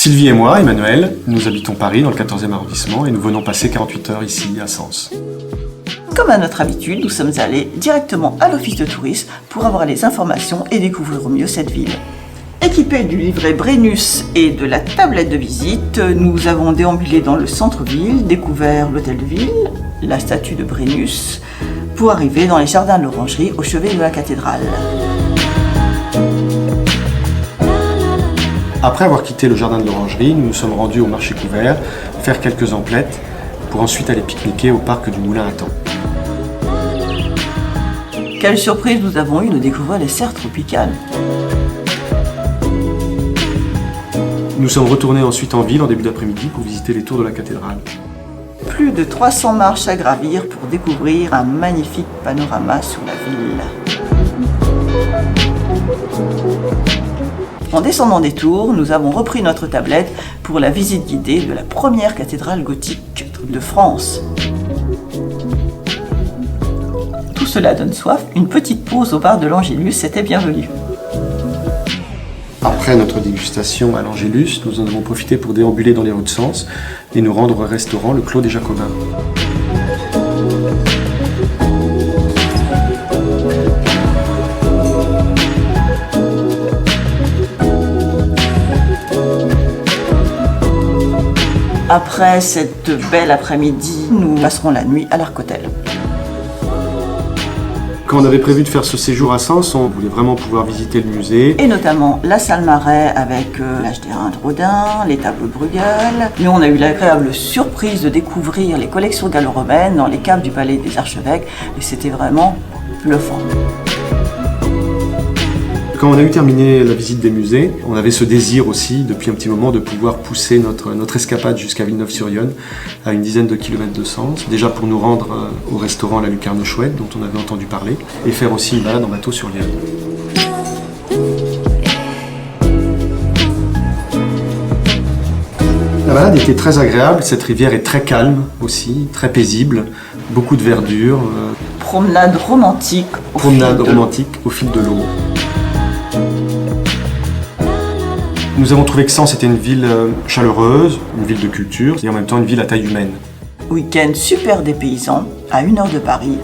Sylvie et moi, Emmanuel, nous habitons Paris dans le 14e arrondissement et nous venons passer 48 heures ici à Sens. Comme à notre habitude, nous sommes allés directement à l'office de tourisme pour avoir les informations et découvrir au mieux cette ville. Équipés du livret Brennus et de la tablette de visite, nous avons déambulé dans le centre-ville, découvert l'hôtel de ville, la statue de Brennus, pour arriver dans les jardins de l'Orangerie au chevet de la cathédrale. Après avoir quitté le jardin de l'Orangerie, nous nous sommes rendus au marché couvert, faire quelques emplettes, pour ensuite aller pique-niquer au parc du Moulin à Temps. Quelle surprise nous avons eue de découvrir les serres tropicales. Nous sommes retournés ensuite en ville en début d'après-midi pour visiter les tours de la cathédrale. Plus de 300 marches à gravir pour découvrir un magnifique panorama sur la ville. En descendant des tours, nous avons repris notre tablette pour la visite guidée de la première cathédrale gothique de France. Tout cela donne soif, une petite pause au bar de l'Angélus était bienvenue. Après notre dégustation à l'Angélus, nous en avons profité pour déambuler dans les rues de Sens et nous rendre au restaurant Le Clos des Jacobins. Après cette belle après-midi, nous passerons la nuit à l'Arc-Hôtel. Quand on avait prévu de faire ce séjour à Sens, on voulait vraiment pouvoir visiter le musée. Et notamment la salle Marais avec l'âge d'airain de Rodin, les tableaux de Bruegel. Mais on a eu l'agréable surprise de découvrir les collections gallo-romaines dans les caves du palais des archevêques et c'était vraiment bluffant. Quand on a eu terminé la visite des musées, on avait ce désir aussi, depuis un petit moment, de pouvoir pousser notre escapade jusqu'à Villeneuve-sur-Yonne, à une dizaine de kilomètres de Sens. Déjà pour nous rendre au restaurant La Lucarne Chouette, dont on avait entendu parler, et faire aussi une balade en bateau sur l'Yonne. La balade était très agréable, cette rivière est très calme aussi, très paisible, beaucoup de verdure. Promenade romantique au fil de l'eau. Nous avons trouvé que Sens était une ville chaleureuse, une ville de culture et en même temps une ville à taille humaine. Week-end super dépaysant, à 1 heure de Paris,